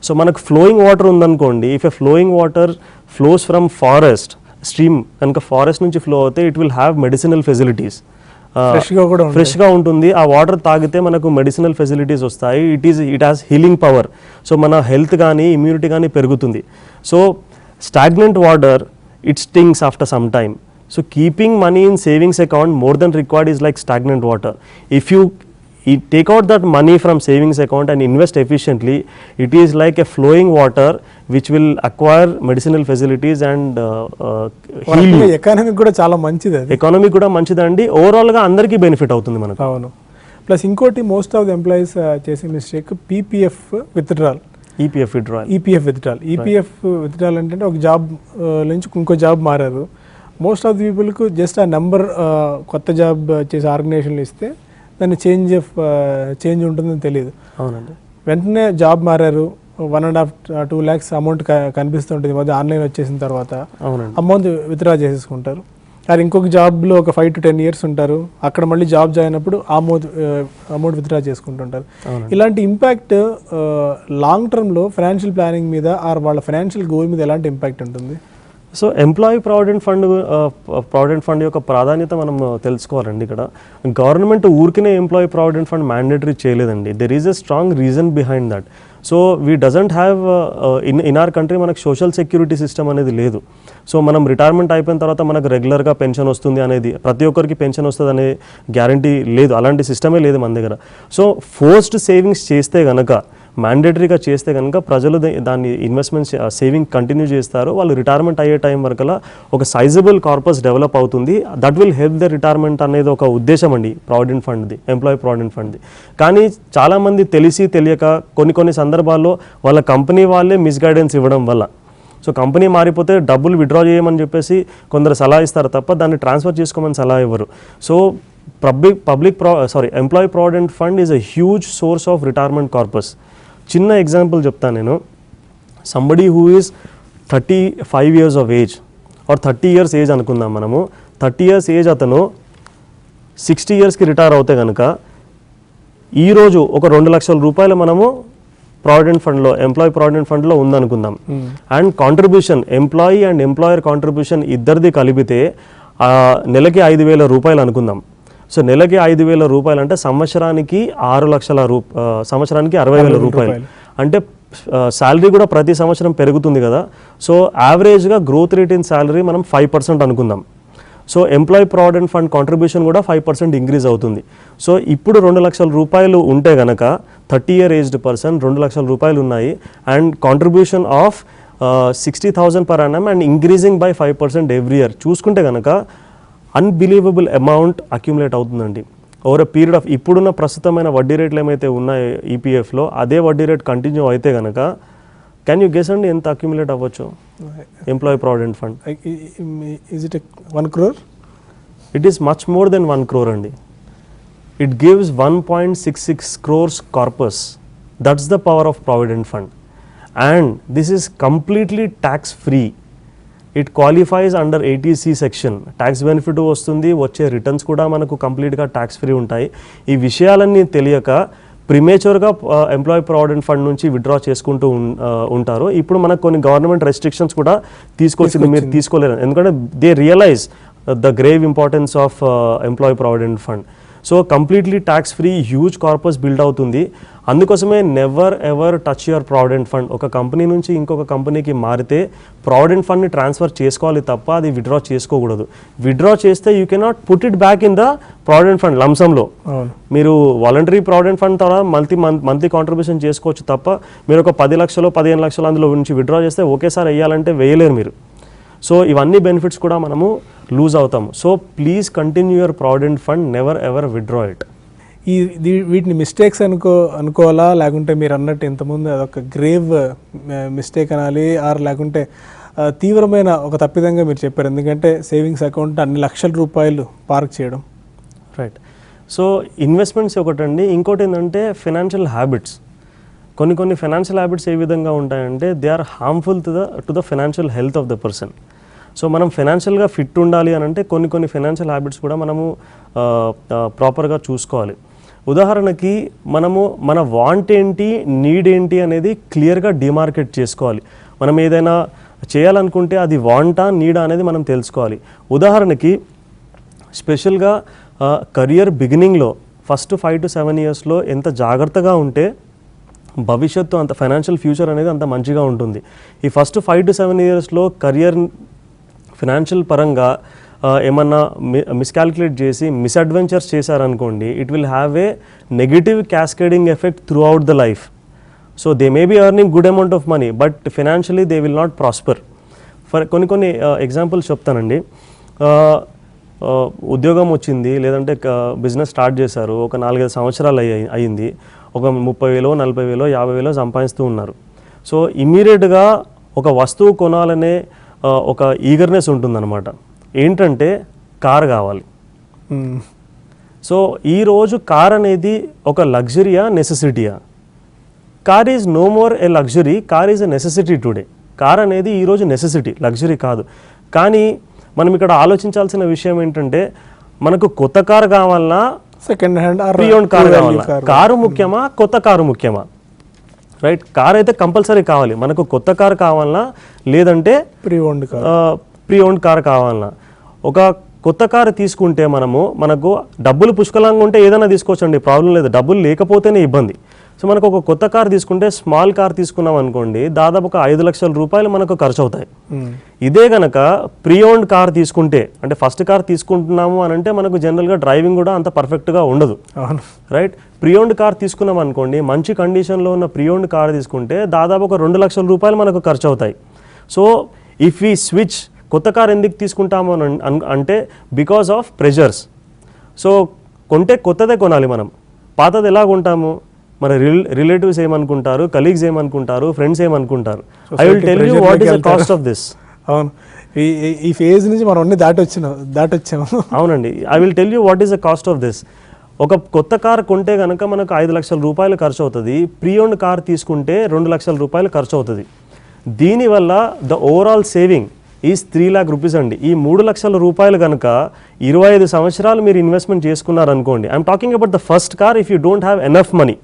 So మనకు flowing water ఉందనుకోండి, if a flowing water flows from forest stream కనుక forest నుంచి flow అవుతే it will have medicinal facilities, ఫ్రెష్గా ఉంటుంది. ఆ water తాగితే మనకు మెడిసినల్ ఫెసిలిటీస్ వస్తాయి. It has healing power. So మన హెల్త్ కానీ ఇమ్యూనిటీ కానీ పెరుగుతుంది. So stagnant water it stings after some time. So keeping money in savings account more than required is like stagnant water. If you take out that money from savings account and invest efficiently, it is like a flowing water which will acquire medicinal facilities and heal you. Economy కూడా చాలా మంచిది, అది economy కూడా మంచిదండి. ఓవరాల్గా అందరికీ benefit అవుతుంది మనకు. అవును. ప్లస్ ఇంకోటి మోస్ట్ ఆఫ్ ది ఎంప్లాయీస్ చేసే mistake PPF withdrawal, EPF withdrawal అంటే ఒక జాబ్ నుంచి ఇంకో జాబ్ మారారు. మోస్ట్ ఆఫ్ ది పీపుల్కు జస్ట్ ఆ నెంబర్ కొత్త జాబ్ చేసే ఆర్గనైజేషన్లు ఇస్తే దాన్ని చేంజ్ ఉంటుందని తెలియదు. అవునండి. వెంటనే జాబ్ మారారు, 1.5-2 lakhs అమౌంట్ కనిపిస్తుంటుంది మధ్య ఆన్లైన్ వచ్చేసిన తర్వాత. అమౌంట్ విత్డ్రా చేసేసుకుంటారు. అది ఇంకొక జాబ్లో ఒక 5 to 10 years ఉంటారు, అక్కడ మళ్ళీ జాబ్ జాయిన్ అయినప్పుడు అమౌంట్ విత్డ్రా చేసుకుంటుంటారు. ఇలాంటి ఇంపాక్ట్ లాంగ్ టర్మ్లో ఫైనాన్షియల్ ప్లానింగ్ మీద ఆర్ వాళ్ళ ఫైనాన్షియల్ గోల్ మీద ఎలాంటి ఇంపాక్ట్ ఉంటుంది? సో ఎంప్లాయీ ప్రావిడెంట్ ఫండ్ యొక్క ప్రాధాన్యత మనం తెలుసుకోవాలండి. ఇక్కడ గవర్నమెంట్ ఊరికనే ఎంప్లాయీ ప్రావిడెంట్ ఫండ్ మ్యాండేటరీ చేయలేదండి. There is a strong reason behind that. So we doesn't have in our country మనకు సోషల్ సెక్యూరిటీ సిస్టమ్ అనేది లేదు. సో మనం రిటైర్మెంట్ అయిపోయిన తర్వాత మనకు రెగ్యులర్గా పెన్షన్ వస్తుంది అనేది, ప్రతి ఒక్కరికి పెన్షన్ వస్తుంది అనే గ్యారంటీ లేదు, అలాంటి సిస్టమే లేదు మన దగ్గర. సో ఫోర్స్డ్ సేవింగ్స్ చేస్తే కనుక, మ్యాండేటరీగా చేస్తే కనుక ప్రజలు దాన్ని ఇన్వెస్ట్మెంట్ సేవింగ్ కంటిన్యూ చేస్తారు. వాళ్ళు రిటైర్మెంట్ అయ్యే టైం వరకలా ఒక సైజబుల్ కార్పస్ డెవలప్ అవుతుంది. That will help the retirement అనేది ఒక ఉద్దేశం అండి ప్రావిడెంట్ ఫండ్ది, ఎంప్లాయీ ప్రావిడెంట్ ఫండ్ది. కానీ చాలామంది తెలిసి తెలియక కొన్ని సందర్భాల్లో వాళ్ళ కంపెనీ వాళ్ళే మిస్గైడెన్స్ ఇవ్వడం వల్ల, సో కంపెనీ మారిపోతే డబ్బులు విత్డ్రా చేయమని చెప్పేసి కొందరు సలహా ఇస్తారు తప్ప దాన్ని ట్రాన్స్ఫర్ చేసుకోమని సలహా ఇవ్వరు. So employee provident fund is a huge source of retirement corpus. చిన్న ఎగ్జాంపుల్ చెప్తాను నేను. Somebody who is 35 years of age or 30 years age అనుకుందాం మనము. 30 years ఏజ్ అతను 60 yearsకి రిటైర్ అవుతే కనుక ఈరోజు ఒక 2 లక్షల రూపాయలు మనము ప్రావిడెంట్ ఫండ్లో, ఎంప్లాయీ ప్రావిడెంట్ ఫండ్లో ఉందనుకుందాం. And contribution, employee and employer contribution ఇద్దరిది కలిపితే నెలకి 5,000 రూపాయలు అనుకుందాం. సో నెలకి 5,000 రూపాయలు అంటే సంవత్సరానికి 6 లక్షల సంవత్సరానికి 60,000 రూపాయలు. అంటే శాలరీ కూడా ప్రతి సంవత్సరం పెరుగుతుంది కదా. సో యావరేజ్గా గ్రోత్ రేట్ ఇన్ శాలరీ మనం 5% అనుకుందాం. So employee provident fund contribution కూడా 5% ఇంక్రీజ్ అవుతుంది. సో ఇప్పుడు 2 లక్షల రూపాయలు ఉంటే కనుక 30 year ఏజ్డ్ పర్సన్ 2 లక్షల రూపాయలు ఉన్నాయి and contribution of 60,000 per annum and increasing by 5% every year. చూసుకుంటే కనుక అన్బిలీవబుల్ అమౌంట్ అక్యుములేట్ అవుతుందండి ఓవర్ ఎ పీరియడ్ ఆఫ్. ఇప్పుడున్న ప్రస్తుతమైన వడ్డీ రేట్లు ఏమైతే ఉన్నాయో ఈపీఎఫ్లో అదే వడ్డీ రేట్ కంటిన్యూ అయితే కనుక క్యాన్ యూ గెస్ అండి ఎంత అక్యుములేట్ అవ్వచ్చు employee provident fund? Is it 1 crore? It is much more than 1 crore అండి. It gives 1.66 crores corpus. That's the power of provident fund. And this is completely tax free. It qualifies under 80C section. Tax benefit వస్తుంది, వచ్చే returns కూడా మనకు కంప్లీట్గా tax free ఉంటాయి. ఈ విషయాలన్నీ తెలియక ప్రిమేచర్గా ఎంప్లాయీ ప్రావిడెంట్ ఫండ్ నుంచి విత్డ్రా చేసుకుంటూ ఉంటారు. ఇప్పుడు మనకు కొన్ని గవర్నమెంట్ రెస్ట్రిక్షన్స్ కూడా తీసుకొచ్చింది, మీరు తీసుకోలేరు. ఎందుకంటే they realise the grave importance of employee provident fund. So completely tax free huge corpus build అవుతుంది. అందుకోసమే never ever touch your provident fund. ఒక కంపెనీ నుంచి ఇంకొక కంపెనీకి మారితే ప్రావిడెంట్ ఫండ్ని ట్రాన్స్ఫర్ చేసుకోవాలి తప్ప అది విత్డ్రా చేసుకోకూడదు. విత్డ్రా చేస్తే you cannot put it back in the provident fund లంసంలో. మీరు వాలంటరీ ప్రావిడెంట్ ఫండ్ ద్వారా మంత్లీ కాంట్రిబ్యూషన్ చేసుకోవచ్చు తప్ప మీరు ఒక 10 లక్షలు 15 లక్షలు అందులో నుంచి విత్డ్రా చేస్తే ఒకేసారి వేయాలంటే వేయలేరు మీరు. సో ఇవన్నీ బెనిఫిట్స్ కూడా మనము లూజ్ అవుతాము. So please continue your provident fund, never ever withdraw it. వీటిని మిస్టేక్స్ అనుకోవాలా, లేకుంటే మీరు అన్నట్టు ఇంతకుముందు అదొక గ్రేవ్ మిస్టేక్ అనాలి, ఆర్ లేకుంటే తీవ్రమైన ఒక తప్పిదంగా మీరు చెప్పారు. ఎందుకంటే సేవింగ్స్ అకౌంట్ అన్ని లక్షల రూపాయలు పార్క్ చేయడం. రైట్. సో ఇన్వెస్ట్మెంట్స్ ఒకటండి. ఇంకోటి ఏంటంటే ఫైనాన్షియల్ హ్యాబిట్స్. కొన్ని ఫైనాన్షియల్ హ్యాబిట్స్ ఏ విధంగా ఉంటాయంటే they are harmful to the financial health of the person. So మనం ఫైనాన్షియల్గా ఫిట్ ఉండాలి అని అంటే కొన్ని ఫైనాన్షియల్ హ్యాబిట్స్ కూడా మనము ప్రాపర్గా చూసుకోవాలి. ఉదాహరణకి మనము మన వాంట్ ఏంటి, నీడ్ ఏంటి అనేది క్లియర్గా డిమార్కెట్ చేసుకోవాలి. మనం ఏదైనా చేయాలనుకుంటే అది వాంటా నీడా అనేది మనం తెలుసుకోవాలి. ఉదాహరణకి స్పెషల్గా కెరియర్ బిగినింగ్లో ఫస్ట్ 5 to 7 ఇయర్స్లో ఎంత జాగ్రత్తగా ఉంటే భవిష్యత్తు అంత ఫైనాన్షియల్ ఫ్యూచర్ అనేది అంత మంచిగా ఉంటుంది. ఈ ఫస్ట్ 5 to 7 ఇయర్స్లో కెరియర్ ఫైనాన్షియల్ పరంగా ఏమన్నా మిస్కాల్కులేట్ చేసి మిస్అడ్వెంచర్స్ చేశారనుకోండి, it will have a negative cascading effect throughout the life. So they may be earning good amount of money but financially they will not prosper. For కొన్ని examples చెప్తానండి. ఉద్యోగం వచ్చింది, లేదంటే business start చేశారు, ఒక 4-5 సంవత్సరాలు అయ్యింది, ఒక 30,000, 40,000, 50,000 సంపాదిస్తూ ఉన్నారు. సో ఇమ్మీడియట్గా ఒక వస్తువు కొనాలనే ఒక ఈగర్నెస్ ఉంటుందన్నమాట. ఏంటంటే కార్ కావాలి. సో ఈరోజు కార్ అనేది ఒక లగ్జరీయా, నెసెసిటీయా? Car is no more a luxury, car is a necessity today. Car అనేది ఈరోజు నెసెసిటీ, లగ్జరీ కాదు. కానీ మనం ఇక్కడ ఆలోచించాల్సిన విషయం ఏంటంటే మనకు కొత్త కారు కావాలన్నా, second hand pre owned car కావాలన్నా, కారు ముఖ్యమా కొత్త కారు ముఖ్యమా? రైట్. కార్ అయితే కంపల్సరీ కావాలి. మనకు కొత్త కారు కావాలన్నా, లేదంటే ప్రీ ఓన్డ్ కార్ కావాలన్నా. ఒక కొత్త కారు తీసుకుంటే మనకు డబ్బులు పుష్కలంగా ఉంటే ఏదైనా తీసుకోవచ్చండి, ప్రాబ్లం లేదు. డబ్బులు లేకపోతేనే ఇబ్బంది. సో మనకు ఒక కొత్త కార్ తీసుకుంటే, స్మాల్ కార్ తీసుకున్నాం అనుకోండి, దాదాపు ఒక 5 లక్షల రూపాయలు మనకు ఖర్చు అవుతాయి. ఇదే గనక ప్రీ ఓన్డ్ కార్ తీసుకుంటే, అంటే ఫస్ట్ కార్ తీసుకుంటున్నాము అని అంటే మనకు జనరల్గా డ్రైవింగ్ కూడా అంత పర్ఫెక్ట్గా ఉండదు. రైట్. ప్రీ ఓన్డ్ కార్ తీసుకున్నాం అనుకోండి, మంచి కండిషన్లో ఉన్న ప్రీ ఓన్డ్ కార్ తీసుకుంటే దాదాపు ఒక 2 లక్షల రూపాయలు మనకు ఖర్చు అవుతాయి. సో ఇఫ్ వీ స్విచ్, కొత్త కార్ ఎందుకు తీసుకుంటాము అంటే బికాస్ ఆఫ్ ప్రెజర్స్. సో కొంటే కొత్తదే కొనాలి. మనం పాతది ఎలా కొంటాము? మన రిలేటివ్స్ ఏమనుకుంటారు, కలీగ్స్ ఏమనుకుంటారు, ఫ్రెండ్స్ ఏమనుకుంటారు. I will tell you what is the cost of this. అవును, ఈ ఫేజ్ నుంచి మనం అన్ని దాటొచ్చాము. అవునండి. I will tell you what is the cost of this. ఒక కొత్త కార్ కొంటే కనుక మనకు 5 లక్షల రూపాయలు ఖర్చు అవుతుంది. ప్రీ ఓన్డ్ కార్ తీసుకుంటే 2 లక్షల రూపాయలు ఖర్చు అవుతుంది. దీనివల్ల the overall saving is 3 lakh rupees అండి. ఈ 3 లక్షల రూపాయలు కనుక 25 సంవత్సరాలు మీరు ఇన్వెస్ట్మెంట్ చేసుకున్నారనుకోండి, I'm talking about the first car if you don't have enough money.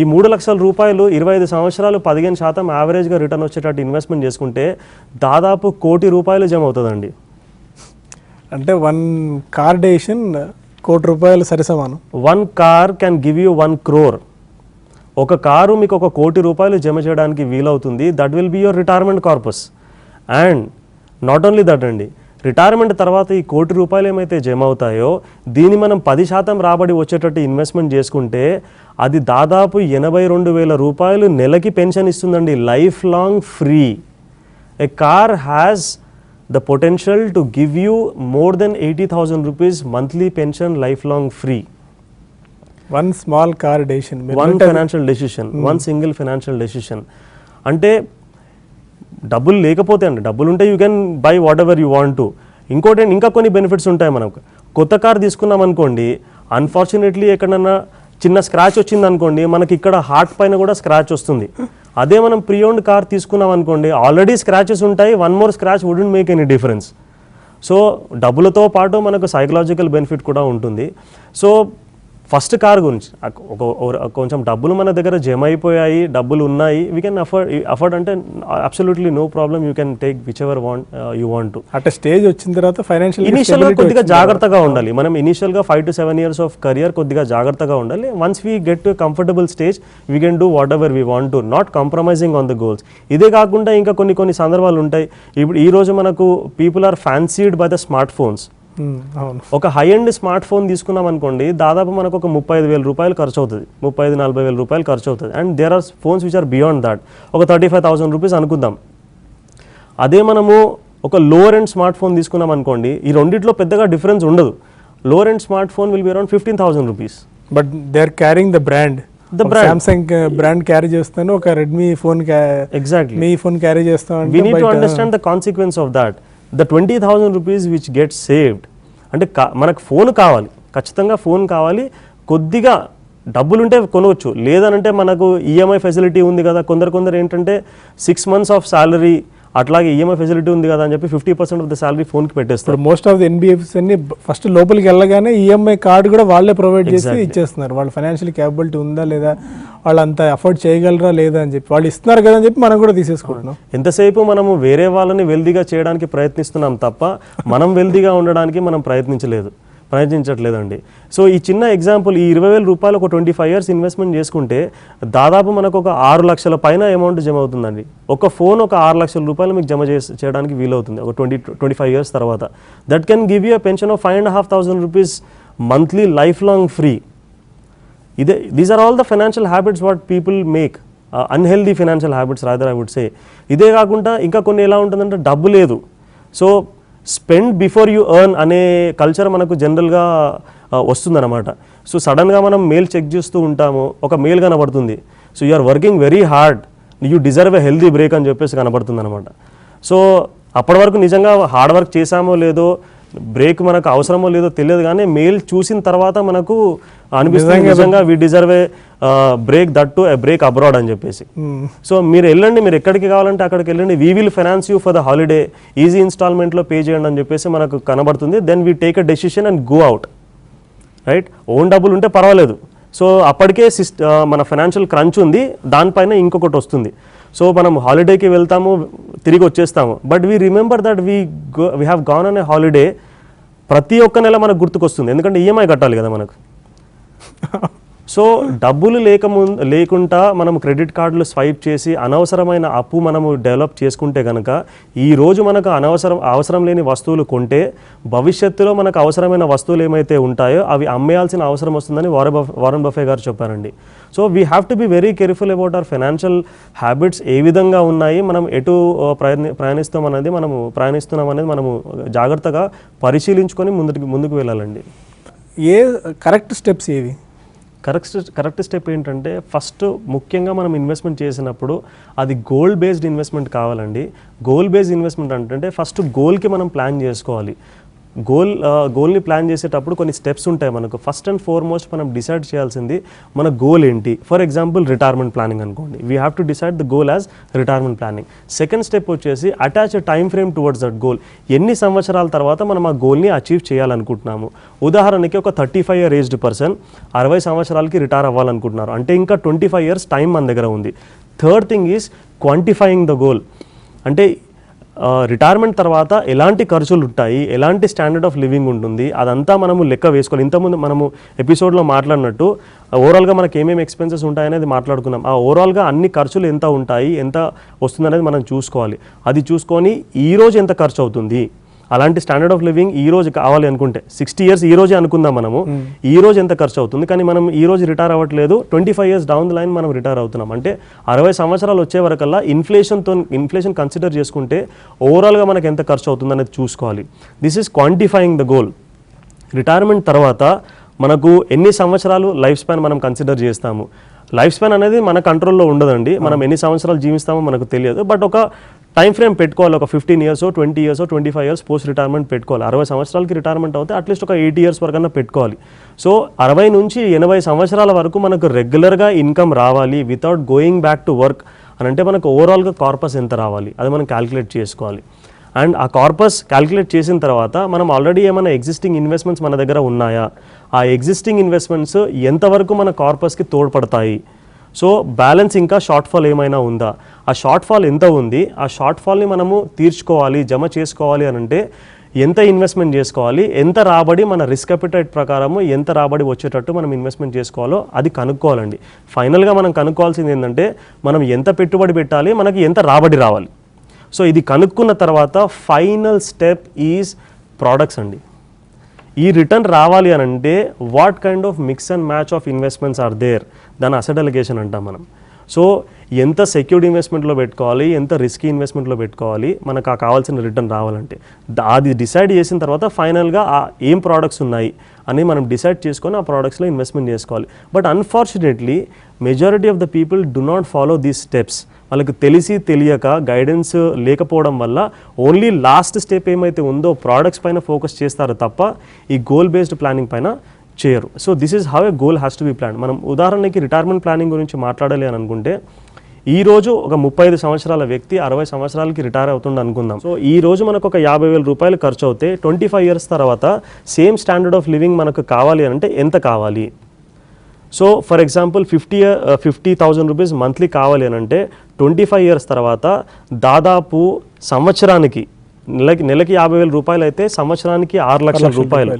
ఈ 3 లక్షల రూపాయలు 25 సంవత్సరాలు 15% యావరేజ్గా రిటర్న్ వచ్చేటట్టు ఇన్వెస్ట్మెంట్ చేసుకుంటే దాదాపు 1 కోటి రూపాయలు జమ అవుతుందండి. అంటే 1 కార్ డెసిషన్ 1 కోటి రూపాయలు సరిసమానం. 1 car can give you 1 crore. ఒక కారు మీకు 1 కోటి రూపాయలు జమ చేయడానికి వీలవుతుంది. That will be your retirement corpus. And not only that అండి, రిటైర్మెంట్ తర్వాత ఈ 1 కోటి రూపాయలు ఏమైతే జమ అవుతాయో దీన్ని మనం 10% రాబడి వచ్చేటట్టు ఇన్వెస్ట్మెంట్ చేసుకుంటే అది దాదాపు 82,000 రూపాయలు నెలకి పెన్షన్ ఇస్తుందండి, life long free. A car has the potential to give you more than 80,000 rupees monthly pension, life long free. 1 small car decision, 1 financial decision, 1 single financial decision. అంటే డబ్బులు లేకపోతే అండి, డబ్బులు ఉంటే you can buy what ever you want to. ఇంకోటి ఇంకా కొన్ని benefits ఉంటాయి. మనకు కొత్త కార్ తీసుకున్నాం అనుకోండి, అన్ఫార్చునేట్లీ ఎక్కడన్నా చిన్న స్క్రాచ్ వచ్చింది అనుకోండి, మనకి ఇక్కడ హార్ట్ పైన కూడా స్క్రాచ్ వస్తుంది. అదే మనం ప్రీ ఓన్డ్ కార్ తీసుకున్నాం అనుకోండి, ఆల్రెడీ స్క్రాచెస్ ఉంటాయి, 1 more scratch wouldn't make any difference. So డబ్బులతో పాటు మనకు సైకలాజికల్ బెనిఫిట్ కూడా ఉంటుంది. సో ఫస్ట్ కార్ గురించి కొంచెం డబ్బులు మన దగ్గర జమ అయిపోయాయి, డబ్బులు ఉన్నాయి, వీ కెన్ అఫోర్డ్ అంటే absolutely no problem, you can take whichever you want to. At stage వచ్చిన తర్వాత ఫైనాన్షియల్ ఇనిషియల్గా కొద్దిగా జాగ్రత్తగా ఉండాలి మనం. ఇనిషియల్గా 5 to 7 years ఆఫ్ కెరియర్ కొద్దిగా జాగ్రత్తగా ఉండాలి. Once we get to comfortable stage we can do what ever we want to, not compromising on the goals. ఇదే కాకుండా ఇంకా కొన్ని సందర్భాలు ఉంటాయి. ఇప్పుడు ఈ రోజు మనకు people are fancied by the smart phones. ఒక హై ఎండ్ స్మార్ట్ ఫోన్ తీసుకున్నాం అనుకోండి, దాదాపు మనకు ఒక 35,000 రూపాయలు ఖర్చు అవుతుంది, 35,000-40,000 రూపాయలు ఖర్చు అవుతుంది. And there are phones which are beyond that, ఒక 35,000 రూపీస్ అనుకుందాం. అదే మనము ఒక లోవర్ ఎండ్ స్మార్ట్ ఫోన్ తీసుకున్నాం అనుకోండి, ఈ రెండిట్లో పెద్దగా డిఫరెన్స్ ఉండదు. Lower end smart phone will be around 15,000 rupees. But they are carrying the brand. Samsung brand carry చేస్తాను, ఒక రెడ్మీ ఫోన్ ఎగ్జాక్ట్లీ మీ ఫోన్ క్యారీ చేస్తాను. We need to understand the consequence of that. The 20,000 rupees which get saved అంటే మనకు phone కావాలి, ఖచ్చితంగా phone కావాలి, కొద్దిగా డబ్బులుంటే కొనవచ్చు. లేదనంటే మనకు ఈఎంఐ ఫెసిలిటీ ఉంది కదా, కొందరు ఏంటంటే 6 months ఆఫ్ శాలరీ అట్లాగే ఈఎంఐ ఫెసిలిటీ ఉంది కదా అని చెప్పి 50% ఆఫ్ ద శాలరీ ఫోన్కి పెట్టేస్తారు. మోస్ట్ ఆఫ్ ది ఎన్బిఎఫ్స్ అన్ని ఫస్ట్ లోపలికి వెళ్ళగానే ఈఎంఐ కార్డు కూడా వాళ్ళే ప్రొవైడ్ చేసి ఇచ్చేస్తున్నారు. వాళ్ళ ఫైనాన్షియల్ క్యాపబిలిటీ ఉందా లేదా, వాళ్ళు అంత అఫోర్డ్ చేయగలరా లేదా అని చెప్పి వాళ్ళు ఇస్తున్నారు కదా అని చెప్పి మనం కూడా తీసేసుకుంటున్నాం. ఎంతసేపు మనము వేరే వాళ్ళని వెల్దీగా చేయడానికి ప్రయత్నిస్తున్నాం తప్ప మనం వెల్దీగా ఉండడానికి మనం ప్రయత్నించట్లేదండి. సో ఈ చిన్న ఎగ్జాంపుల్, ఈ 20,000 రూపాయలు ఒక 25 years ఇన్వెస్ట్మెంట్ చేసుకుంటే దాదాపు మనకు ఒక 6 లక్షల పైన అమౌంట్ జమ అవుతుందండి. ఒక ఫోన్ ఒక 6 లక్షల రూపాయలు మీకు జమ చేయడానికి వీలవుతుంది ఒక 25 years తర్వాత. That can give you a pension of 5,500 rupees monthly, life long free. These are all the financial habits what people make, unhealthy financial habits rather I would say. ఇదే కాకుండా ఇంకా కొన్ని ఎలా ఉంటుందంటే డబ్బు లేదు, so spend before you earn అనే culture మనకు జనరల్గా వస్తుందన్నమాట. సో సడన్గా మనం మెయిల్ చెక్ చేస్తూ ఉంటాము, ఒక మెయిల్ కనబడుతుంది, so you are working very hard, you deserve a healthy break అని చెప్పేసి కనబడుతుంది అనమాట. సో అప్పటి వరకు నిజంగా హార్డ్ వర్క్ చేసామో లేదో, బ్రేక్ మనకు అవసరమో లేదో తెలియదు, కానీ మెయిల్ చూసిన తర్వాత మనకు అనిపిస్తుంది నిజంగా we deserve a break, that to break abroad అని చెప్పేసి. సో మీరు వెళ్ళండి, మీరు ఎక్కడికి కావాలంటే అక్కడికి వెళ్ళండి, we will finance you for the holiday, easy ఇన్స్టాల్మెంట్లో పే చేయండి అని చెప్పేసి మనకు కనబడుతుంది. Then we take a decision and go out, right. Own డబ్బులు ఉంటే పర్వాలేదు, సో అప్పటికే మన ఫైనాన్షియల్ క్రంచ్ ఉంది, దానిపైన ఇంకొకటి వస్తుంది. సో మనం హాలిడేకి వెళ్తాము, తిరిగి వచ్చేస్తాము, but we remember that we have gone on a holiday. ప్రతి ఒక్క నెల మనకు గుర్తుకొస్తుంది, ఎందుకంటే ఈఎంఐ కట్టాలి కదా మనకు. సో డబ్బులు లేకుండా మనం క్రెడిట్ కార్డులు స్వైప్ చేసి అనవసరమైన అప్పు మనము డెవలప్ చేసుకుంటే కనుక ఈరోజు మనకు అవసరం లేని వస్తువులు కొంటే భవిష్యత్తులో మనకు అవసరమైన వస్తువులు ఏమైతే ఉంటాయో అవి అమ్మేయాల్సిన అవసరం వస్తుందని వారన్ బఫే గారు చెప్పారండి. So we have to be very careful about our financial habits, ఏ విధంగా ఉన్నాయి, మనం ఎటు ప్రయాణిస్తున్నాం అనేది మనము జాగ్రత్తగా పరిశీలించుకొని ముందుకు వెళ్ళాలండి. ఏ కరెక్ట్ స్టెప్స్ ఏవి? కరెక్ట్ స్టెప్ ఏంటంటే, ఫస్ట్ ముఖ్యంగా మనం ఇన్వెస్ట్మెంట్ చేసినప్పుడు అది గోల్ బేస్డ్ ఇన్వెస్ట్మెంట్ కావాలండి. గోల్ బేస్డ్ ఇన్వెస్ట్మెంట్ అంటే ఫస్ట్ గోల్కి మనం ప్లాన్ చేసుకోవాలి. గోల్ని ప్లాన్ చేసేటప్పుడు కొన్ని స్టెప్స్ ఉంటాయి మనకు. ఫస్ట్ అండ్ ఫార్మోస్ట్ మనం డిసైడ్ చేయాల్సింది మన గోల్ ఏంటి. ఫర్ ఎగ్జాంపుల్ రిటైర్మెంట్ ప్లానింగ్ అనుకోండి, we have to decide the goal as retirement planning. Second step వచ్చేసి attach a time frame towards that goal. ఎన్ని సంవత్సరాల తర్వాత మనం ఆ గోల్ని అచీవ్ చేయాలనుకుంటున్నాము. ఉదాహరణకి ఒక 35 year ఏజ్డ్ పర్సన్ 60 సంవత్సరాలకి రిటైర్ అవ్వాలనుకుంటున్నారు అంటే ఇంకా 25 years టైం మన దగ్గర ఉంది. Third thing is quantifying the goal. అంటే రిటైర్మెంట్ తర్వాత ఎలాంటి ఖర్చులు ఉంటాయి, ఎలాంటి స్టాండర్డ్ ఆఫ్ లివింగ్ ఉంటుంది, అదంతా మనము లెక్క వేసుకోవాలి. ఇంతకుముందు మనము ఎపిసోడ్లో మాట్లాడినట్టు ఓవరాల్గా మనకి ఏమేమి ఎక్స్పెన్సెస్ ఉంటాయనేది మాట్లాడుకున్నాం. ఆ ఓవరాల్గా అన్ని ఖర్చులు ఎంత ఉంటాయి, ఎంత వస్తుందనేది మనం చూసుకోవాలి. అది చూసుకొని ఈరోజు ఎంత ఖర్చు అవుతుంది, అలాంటి స్టాండర్డ్ ఆఫ్ లివింగ్ ఈ రోజు కావాలి అనుకుంటే 60 years ఈ రోజే అనుకుందాం మనము, ఈ రోజు ఎంత ఖర్చు అవుతుంది, కానీ మనం ఈ రోజు రిటైర్ అవ్వట్లేదు, 25 years డౌన్ ద లైన్ మనం రిటైర్ అవుతున్నాం అంటే 60 సంవత్సరాలు వచ్చే వరకల్లా ఇన్ఫ్లేషన్ కన్సిడర్ చేసుకుంటే ఓవరాల్గా మనకు ఎంత ఖర్చు అవుతుంది అనేది చూసుకోవాలి. This is quantifying the goal. Retirement తర్వాత మనకు ఎన్ని సంవత్సరాలు లైఫ్ స్పాన్ మనం కన్సిడర్ చేస్తాము. లైఫ్ స్పాన్ అనేది మన కంట్రోల్లో ఉండదండి, మనం ఎన్ని సంవత్సరాలు జీవిస్తామో మనకు తెలియదు. బట్ ఒక టైం ఫ్రేమ్ పెట్టుకోవాలి, ఒక 15 years, 20 years, 25 years post retirement పెట్టుకోవాలి. 60 సంవత్సరాలకి రిటైర్మెంట్ అవుతే అట్లీస్ట్ ఒక 80 years వరకన్నా పెట్టుకోవాలి. సో 60 నుంచి 80 సంవత్సరాల వరకు మనకు రెగ్యులర్గా ఇన్కమ్ రావాలి without going back to work అని అంటే మనకు ఓవరాల్గా కార్పస్ ఎంత రావాలి అది మనం క్యాలిక్యులేట్ చేసుకోవాలి. అండ్ ఆ కార్పస్ క్యాలిక్యులేట్ చేసిన తర్వాత మనం ఆల్రెడీ ఏమైనా ఎగ్జిస్టింగ్ ఇన్వెస్ట్మెంట్స్ మన దగ్గర ఉన్నాయా, ఆ ఎగ్జిస్టింగ్ ఇన్వెస్ట్మెంట్స్ ఎంతవరకు మన కార్పస్కి తోడ్పడతాయి, సో బ్యాలెన్స్ ఇంకా షార్ట్ ఫాల్ ఏమైనా ఉందా, ఆ షార్ట్ ఫాల్ ఎంత ఉంది, ఆ షార్ట్ ఫాల్ని మనము తీర్చుకోవాలి, జమ చేసుకోవాలి అని అంటే ఎంత ఇన్వెస్ట్మెంట్ చేసుకోవాలి, ఎంత రాబడి మన రిస్క్ అపిటైట్ ప్రకారము ఎంత రాబడి వచ్చేటట్టు మనం ఇన్వెస్ట్మెంట్ చేసుకోవాలో అది కనుక్కోవాలండి. ఫైనల్గా మనం కనుక్కోవాల్సింది ఏంటంటే మనం ఎంత పెట్టుబడి పెట్టాలి, మనకి ఎంత రాబడి రావాలి. సో ఇది కనుక్కున్న తర్వాత ఫైనల్ స్టెప్ ఈజ్ ప్రోడక్ట్స్ అండి. ఈ రిటర్న్ రావాలి అని అంటే what kind of mix and match of investments are there, దాని అసెట్ అలిగేషన్ అంటాం మనం. సో ఎంత సెక్యూర్డ్ ఇన్వెస్ట్మెంట్లో పెట్టుకోవాలి, ఎంత రిస్కీ ఇన్వెస్ట్మెంట్లో పెట్టుకోవాలి, మనకు ఆ కావాల్సిన రిటర్న్ రావాలంటే అది డిసైడ్ చేసిన తర్వాత ఫైనల్గా ఏం ప్రోడక్ట్స్ ఉన్నాయి అని మనం డిసైడ్ చేసుకొని ఆ ప్రోడక్ట్స్లో ఇన్వెస్ట్మెంట్ చేసుకోవాలి. But unfortunately majority of the people do not follow these steps. వాళ్ళకి తెలిసి తెలియక గైడెన్స్ లేకపోవడం వల్ల ఓన్లీ లాస్ట్ స్టెప్ ఏమైతే ఉందో ప్రోడక్ట్స్ పైన ఫోకస్ చేస్తారు తప్ప ఈ గోల్ బేస్డ్ ప్లానింగ్ పైన చేయరు. So this is how a goal has to be plan. మనం ఉదాహరణకి రిటైర్మెంట్ ప్లానింగ్ గురించి మాట్లాడాలి అని అనుకుంటే ఈరోజు ఒక 35 సంవత్సరాల వ్యక్తి 60 సంవత్సరాలకి రిటైర్ అవుతుంది అనుకుందాం. సో ఈ రోజు మనకు ఒక 50,000 రూపాయలు ఖర్చు అవుతే 25 ఇయర్స్ తర్వాత సేమ్ స్టాండర్డ్ ఆఫ్ లివింగ్ మనకు కావాలి అని అంటే ఎంత కావాలి? So for example 50,000 rupees monthly కావాలి అని అంటే 25 ఇయర్స్ తర్వాత దాదాపు సంవత్సరానికి నెలకి 50,000 రూపాయలు అయితే సంవత్సరానికి 6 లక్షల రూపాయలు.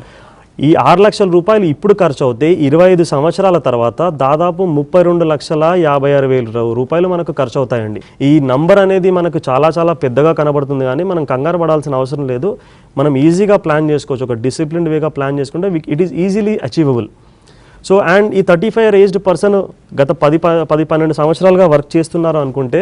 ఈ 6 లక్షల రూపాయలు ఇప్పుడు ఖర్చు అవుతే 25 సంవత్సరాల తర్వాత దాదాపు 32,56,000 రూపాయలు మనకు ఖర్చు అవుతాయండి. ఈ నంబర్ అనేది మనకు చాలా చాలా పెద్దగా కనబడుతుంది, కానీ మనం కంగారు పడాల్సిన అవసరం లేదు. మనం ఈజీగా ప్లాన్ చేసుకోవచ్చు. ఒక డిసిప్లిన్డ్ వేగా ప్లాన్ చేసుకుంటే it is easily achievable. So and ఈ 35 ఇయర్ ఏజ్డ్ పర్సన్ గత 10-12 సంవత్సరాలుగా వర్క్ చేస్తున్నారు అనుకుంటే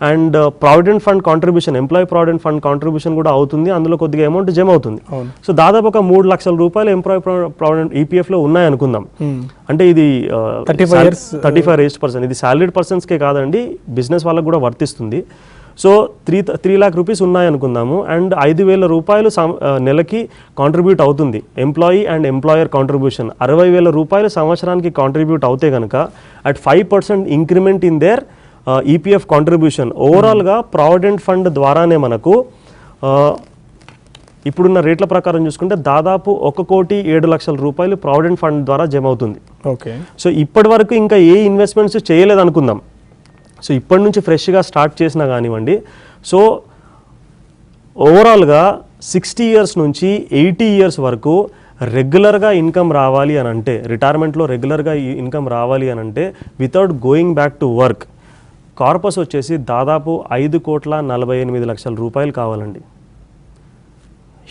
and provident fund contribution, employee provident fund contribution కూడా అవుతుంది, అందులో కొద్దిగా అమౌంట్ జమ అవుతుంది. సో దాదాపు ఒక 3 లక్షల రూపాయలు ఎంప్లాయీ ప్రావిడెంట్ ఈపీఎఫ్లో ఉన్నాయనుకుందాం. అంటే ఇది 35 ఏజ్డ్ పర్సన్, ఇది సాలరీడ్ పర్సన్స్కే కాదండి, బిజినెస్ వాళ్ళకు కూడా వర్తిస్తుంది. సో 3 lakh రూపీస్ ఉన్నాయనుకుందాము అండ్ 5,000 రూపాయలు నెలకి కాంట్రిబ్యూట్ అవుతుంది ఎంప్లాయీ అండ్ ఎంప్లాయర్ కాంట్రిబ్యూషన్. 60,000 రూపాయలు సంవత్సరానికి కాంట్రిబ్యూట్ అవుతే కనుక at 5% increment in there EPF contribution ఓవరాల్గా ప్రావిడెంట్ ఫండ్ ద్వారానే మనకు ఇప్పుడున్న రేట్ల ప్రకారం చూసుకుంటే దాదాపు 1,07,00,000 రూపాయలు ప్రావిడెంట్ ఫండ్ ద్వారా జమ అవుతుంది. ఓకే. సో ఇప్పటి వరకు ఇంకా ఏ ఇన్వెస్ట్మెంట్స్ చేయలేదు అనుకుందాం. సో ఇప్పటి నుంచి ఫ్రెష్గా స్టార్ట్ చేసినా కానివ్వండి. సో ఓవరాల్గా 60 ఇయర్స్ నుంచి 80 ఇయర్స్ వరకు రెగ్యులర్గా ఇన్కమ్ రావాలి అని అంటే, రిటైర్మెంట్లో రెగ్యులర్గా ఇన్కమ్ రావాలి అని అంటే without going back to work corpus వచ్చేసి దాదాపు 5,48,00,000 రూపాయలు కావాలండి.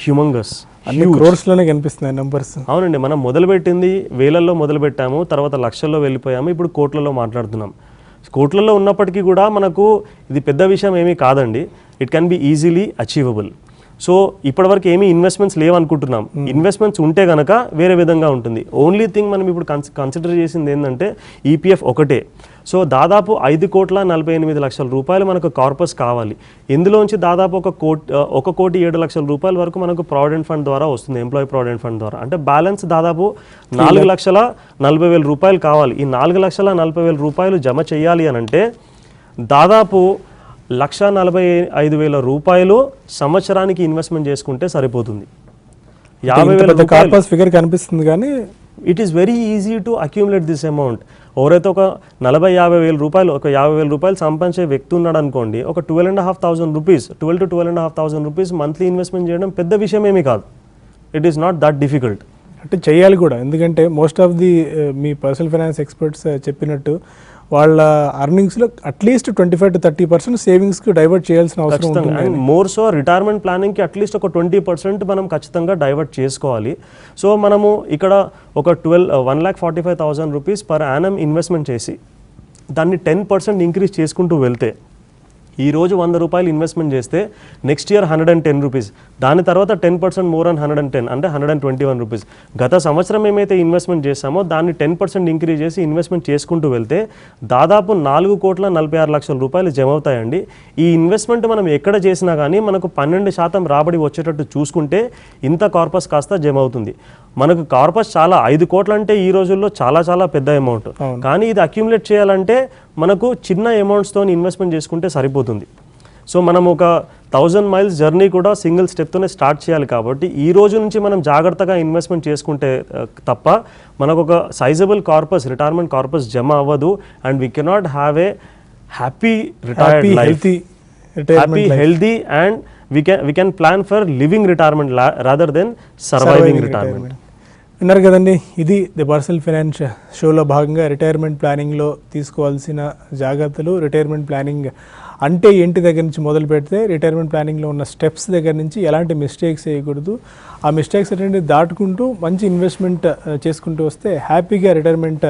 హ్యూమంగస్, అన్ని క్రోర్స్లోనే కనిపిస్తున్నాయి నెంబర్స్. అవునండి, మనం మొదలుపెట్టింది వేలల్లో మొదలుపెట్టాము, తర్వాత లక్షల్లో వెళ్ళిపోయాము, ఇప్పుడు కోట్లలో మాట్లాడుతున్నాం. కోట్లలో ఉన్నప్పటికీ కూడా మనకు ఇది పెద్ద విషయం ఏమీ కాదండి. It can be easily achievable. So ఇప్పటివరకు ఏమీ ఇన్వెస్ట్మెంట్స్ లేవనుకుంటున్నాం. ఇన్వెస్ట్మెంట్స్ ఉంటే కనుక వేరే విధంగా ఉంటుంది. ఓన్లీ థింగ్ మనం ఇప్పుడు కన్సిడర్ చేసింది ఏంటంటే ఈపీఎఫ్ ఒకటే. సో దాదాపు 5,48,00,000 రూపాయలు మనకు కార్పస్ కావాలి. ఇందులోంచి దాదాపు 1,07,00,000 రూపాయల వరకు మనకు ప్రావిడెంట్ ఫండ్ ద్వారా వస్తుంది, ఎంప్లాయీ ప్రావిడెంట్ ఫండ్ ద్వారా. అంటే బ్యాలెన్స్ దాదాపు 4,40,000 రూపాయలు కావాలి. ఈ 4,40,000 రూపాయలు జమ చేయాలి అని అంటే దాదాపు 1,45,000 రూపాయలు సంవత్సరానికి ఇన్వెస్ట్మెంట్ చేసుకుంటే సరిపోతుంది. 50,000 కార్పస్ ఫిగర్ కనిపిస్తుంది, కానీ it is very easy to accumulate this amount. ఎవరైతే ఒక 40,000-50,000 రూపాయలు, ఒక 50,000 రూపాయలు సంపాదించే వ్యక్తి ఉన్నాడు అనుకోండి, ఒక 12,500 rupees, 12,000 to 12,500 rupees monthly investment చేయడం పెద్ద విషయం ఏమీ కాదు. It is not that difficult. అంటే చేయాలి కూడా, ఎందుకంటే మోస్ట్ ఆఫ్ ది మీ పర్సనల్ ఫైనాన్స్ ఎక్స్పర్ట్స్ చెప్పినట్టు వాళ్ళ అర్నింగ్స్లో అట్లీస్ట్ 25 to 30% సేవింగ్స్కి డైవర్ట్ చేయాల్సిన అవసరం ఉంటుంది. అండ్ మోర్ సో రిటైర్మెంట్ ప్లానింగ్కి అట్లీస్ట్ ఒక 20% మనం ఖచ్చితంగా డైవర్ట్ చేసుకోవాలి. సో మనము ఇక్కడ ఒక 1,45,000 రూపీస్ పర్ యానం ఇన్వెస్ట్మెంట్ చేసి దాన్ని 10% ఇంక్రీజ్ చేసుకుంటూ వెళ్తే, ఈరోజు 100 రూపాయలు ఇన్వెస్ట్మెంట్ చేస్తే నెక్స్ట్ ఇయర్ 110 రూపీస్, దాని తర్వాత 10% మోర్ ఆన్ 110 అంటే 121 రూపీస్. గత సంవత్సరం ఏమైతే ఇన్వెస్ట్మెంట్ చేస్తామో దాన్ని 10% ఇంక్రీజ్ చేసి ఇన్వెస్ట్మెంట్ చేసుకుంటూ వెళ్తే దాదాపు 4,46,00,000 రూపాయలు జమ అవుతాయండి. ఈ ఇన్వెస్ట్మెంట్ మనం ఎక్కడ చేసినా కానీ మనకు 12% రాబడి వచ్చేటట్టు చూసుకుంటే ఇంత కార్పస్ కాస్త జమ అవుతుంది. మనకు కార్పస్ చాలా 5 కోట్లు అంటే ఈ రోజుల్లో చాలా చాలా పెద్ద అమౌంట్, కానీ ఇది అక్యూములేట్ చేయాలంటే మనకు చిన్న అమౌంట్స్తో ఇన్వెస్ట్మెంట్ చేసుకుంటే సరిపోతుంది. సో మనం ఒక 1000 మైల్స్ జర్నీ కూడా సింగిల్ స్టెప్తోనే స్టార్ట్ చేయాలి. కాబట్టి ఈ రోజు నుంచి మనం జాగ్రత్తగా ఇన్వెస్ట్మెంట్ చేసుకుంటే తప్ప మనకు ఒక సైజబుల్ కార్పస్, రిటైర్మెంట్ కార్పస్ జమ అవ్వదు. And we cannot have a happy retired life, happy healthy, and we can plan for living retirement rather than surviving retirement. విన్నారు కదండి, ఇది ది పర్సనల్ ఫైనాన్స్ షోలో భాగంగా రిటైర్మెంట్ ప్లానింగ్లో తీసుకోవాల్సిన జాగ్రత్తలు, రిటైర్మెంట్ ప్లానింగ్ అంటే ఏంటి దగ్గర నుంచి మొదలు పెడితే రిటైర్మెంట్ ప్లానింగ్లో ఉన్న స్టెప్స్ దగ్గర నుంచి ఎలాంటి మిస్టేక్స్ చేయకూడదు, ఆ మిస్టేక్స్ అనేవి దాటుకుంటూ మంచి ఇన్వెస్ట్మెంట్ చేసుకుంటూ వస్తే హ్యాపీగా రిటైర్మెంట్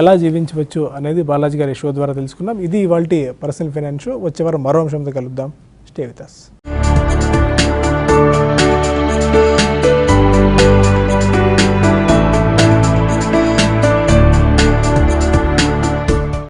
ఎలా జీవించవచ్చు అనేది బాలాజీ గారి షో ద్వారా తెలుసుకున్నాం. ఇది ఇవాల్టి పర్సనల్ ఫైనాన్స్ షో. వచ్చే వారం మరో అంశంతో కలుద్దాం. Stay with us.